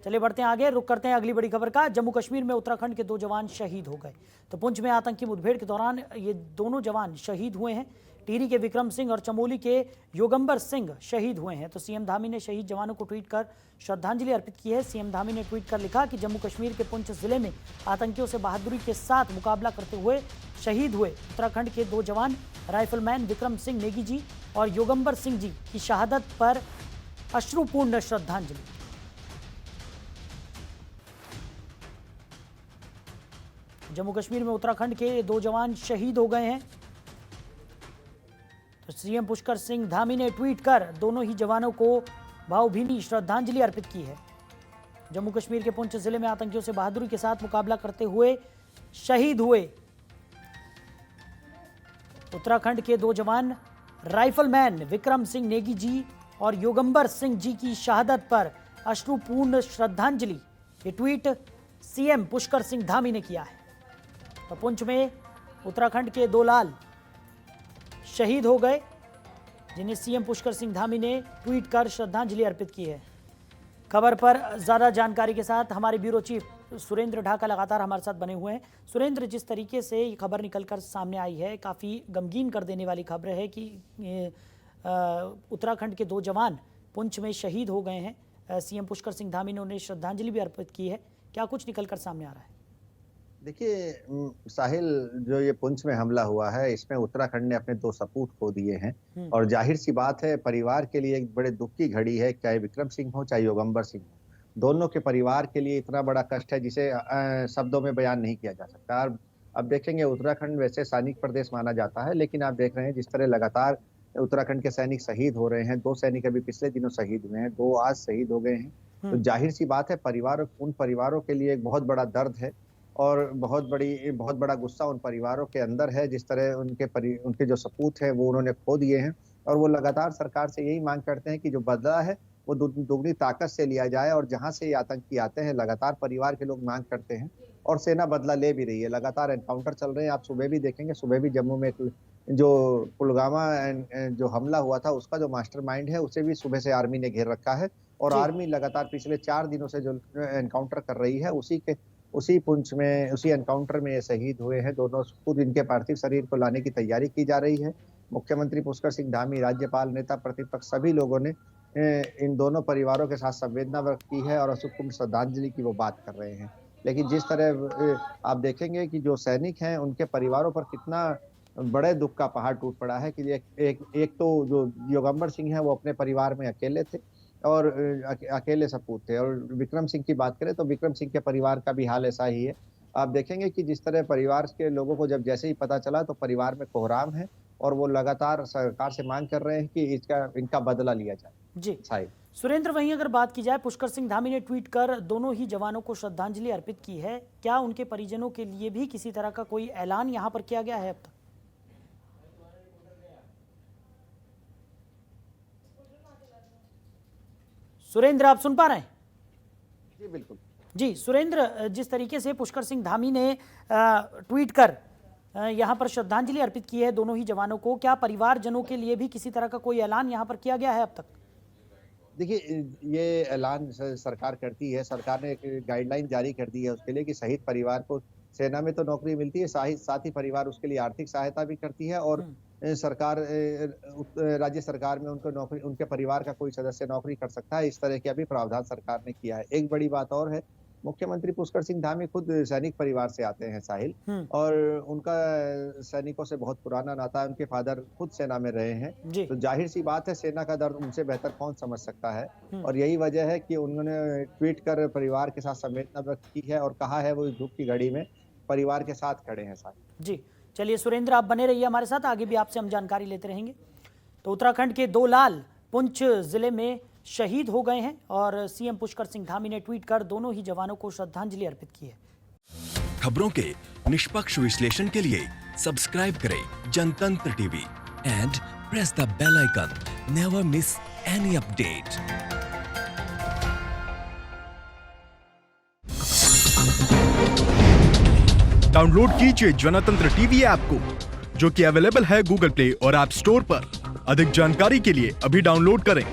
चलिए बढ़ते हैं आगे, रुक करते हैं अगली बड़ी खबर का। जम्मू कश्मीर में उत्तराखंड के 2 जवान शहीद हो गए। तो पुंछ में आतंकी मुठभेड़ के दौरान ये दोनों जवान शहीद हुए हैं। टिहरी के विक्रम सिंह और चमोली के योगंबर सिंह शहीद हुए हैं। तो सीएम धामी ने शहीद जवानों को ट्वीट कर श्रद्धांजलि अर्पित की है। सीएम धामी ने ट्वीट कर लिखा कि जम्मू कश्मीर के पुंछ जिले में आतंकियों से बहादुरी के साथ मुकाबला करते हुए शहीद हुए उत्तराखंड के 2 जवान राइफलमैन विक्रम सिंह नेगी जी और योगंबर सिंह जी की शहादत पर अश्रुपूर्ण श्रद्धांजलि। जम्मू कश्मीर में उत्तराखंड के 2 जवान शहीद हो गए हैं। तो सीएम पुष्कर सिंह धामी ने ट्वीट कर दोनों ही जवानों को भावभीनी श्रद्धांजलि अर्पित की है। जम्मू कश्मीर के पुंछ जिले में आतंकियों से बहादुरी के साथ मुकाबला करते हुए शहीद हुए उत्तराखंड के 2 जवान राइफलमैन विक्रम सिंह नेगी जी और योगंबर सिंह जी की शहादत पर अश्रुपूर्ण श्रद्धांजलि। ये ट्वीट सीएम पुष्कर सिंह धामी ने किया है। तो पुंछ में उत्तराखंड के 2 लाल शहीद हो गए, जिन्हें सीएम पुष्कर सिंह धामी ने ट्वीट कर श्रद्धांजलि अर्पित की है। खबर पर ज़्यादा जानकारी के साथ हमारे ब्यूरो चीफ सुरेंद्र ढाका लगातार हमारे साथ बने हुए हैं। सुरेंद्र, जिस तरीके से ये खबर निकलकर सामने आई है, काफ़ी गमगीन कर देने वाली खबर है कि उत्तराखंड के 2 जवान पुंछ में शहीद हो गए हैं। सीएम पुष्कर सिंह धामी ने उन्हें श्रद्धांजलि भी अर्पित की है। क्या कुछ निकलकर सामने आ रहा है? देखिए साहिल, जो ये पुंछ में हमला हुआ है, इसमें उत्तराखंड ने अपने 2 सपूत खो दिए हैं और जाहिर सी बात है परिवार के लिए एक बड़े दुख की घड़ी है। चाहे विक्रम सिंह हो चाहे योगंबर सिंह हो, दोनों के परिवार के लिए इतना बड़ा कष्ट है जिसे शब्दों में बयान नहीं किया जा सकता। अब देखेंगे, उत्तराखंड वैसे सैनिक प्रदेश माना जाता है, लेकिन आप देख रहे हैं जिस तरह लगातार उत्तराखंड के सैनिक शहीद हो रहे हैं। 2 सैनिक अभी पिछले दिनों शहीद हुए हैं, 2 आज शहीद हो गए हैं। तो जाहिर सी बात है उन परिवारों के लिए एक बहुत बड़ा दर्द है और बहुत बड़ा गुस्सा उन परिवारों के अंदर है। जिस तरह उनके जो सपूत हैं वो उन्होंने खो दिए हैं और वो लगातार सरकार से यही मांग करते हैं कि जो बदला है वो दुगनी ताकत से लिया जाए। और जहां से ये आतंकी आते हैं, लगातार परिवार के लोग मांग करते हैं और सेना बदला ले भी रही है। लगातार एनकाउंटर चल रहे हैं। आप सुबह भी देखेंगे, सुबह भी जम्मू में जो पुलवामा जो हमला हुआ था उसका जो मास्टरमाइंड है उसे भी सुबह से आर्मी ने घेर रखा है और आर्मी लगातार पिछले 4 दिनों से जो एनकाउंटर कर रही है, उसी पुंछ में, उसी एनकाउंटर में ये शहीद हुए हैं। दोनों खुद इनके पार्थिव शरीर को लाने की तैयारी की जा रही है। मुख्यमंत्री पुष्कर सिंह धामी, राज्यपाल, नेता प्रतिपक्ष सभी लोगों ने इन दोनों परिवारों के साथ संवेदना व्यक्त की है और अश्रुपूर्ण श्रद्धांजलि की वो बात कर रहे हैं। लेकिन जिस तरह आप देखेंगे कि जो सैनिक हैं उनके परिवारों पर कितना बड़े दुख का पहाड़ टूट पड़ा है कि एक तो जो योगंबर सिंह है वो अपने परिवार में अकेले थे और अकेले सपूत थे। और विक्रम सिंह की बात करें तो विक्रम सिंह के परिवार का भी हाल ऐसा ही है। आप देखेंगे कि जिस तरह परिवार के लोगों को जब जैसे ही पता चला तो परिवार में कोहराम है और वो लगातार सरकार से मांग कर रहे हैं कि इनका बदला लिया जाए। जी सुरेंद्र, वहीं अगर बात की जाए, पुष्कर सिंह धामी ने ट्वीट कर दोनों ही जवानों को श्रद्धांजलि अर्पित की है। क्या उनके परिजनों के लिए भी किसी तरह का कोई ऐलान यहाँ पर किया गया है अब तक? सुरेंद्र, आप सुन पा रहे हैं? जी बिल्कुल। जी सुरेंद्र, जिस तरीके से पुष्कर सिंह धामी ने ट्वीट कर यहाँ पर श्रद्धांजलि अर्पित की है दोनों ही जवानों को, क्या परिवारजनों के लिए भी किसी तरह का कोई ऐलान यहाँ पर किया गया है अब तक? देखिए, ये ऐलान सरकार करती है। सरकार ने एक गाइडलाइन जारी कर दी है उसके लिए कि शहीद परिवार को सेना में तो नौकरी मिलती है, साथ ही परिवार उसके लिए आर्थिक सहायता भी करती है और सरकार, राज्य सरकार में उनके परिवार का कोई सदस्य नौकरी कर सकता है। इस तरह का भी प्रावधान सरकार ने किया है। एक बड़ी बात और है, मुख्यमंत्री पुष्कर सिंह धामी खुद सैनिक परिवार से आते हैं साहिल, और उनका सैनिकों से बहुत पुराना नाता है। उनके फादर खुद सेना में रहे हैं, तो जाहिर सी बात है सेना का दर्द उनसे बेहतर कौन समझ सकता है। और यही वजह है कि उन्होंने ट्वीट कर परिवार के साथ संवेदना व्यक्त की है और कहा है वो इस दुख की घड़ी में परिवार के साथ खड़े हैं साहिल। जी चलिए सुरेंद्र, आप बने रहिए हमारे साथ, आगे भी आपसे हम जानकारी लेते रहेंगे। तो उत्तराखंड के 2 लाल पुंछ जिले में शहीद हो गए हैं और सीएम पुष्कर सिंह धामी ने ट्वीट कर दोनों ही जवानों को श्रद्धांजलि अर्पित की है। खबरों के निष्पक्ष विश्लेषण के लिए सब्सक्राइब करें Jantantra TV and press the bell icon. Never miss any update. Download कीजिए जनतंत्र टीवी ऐप को, जो कि अवेलेबल है गूगल प्ले और ऐप स्टोर पर। अधिक जानकारी के लिए अभी डाउनलोड करें।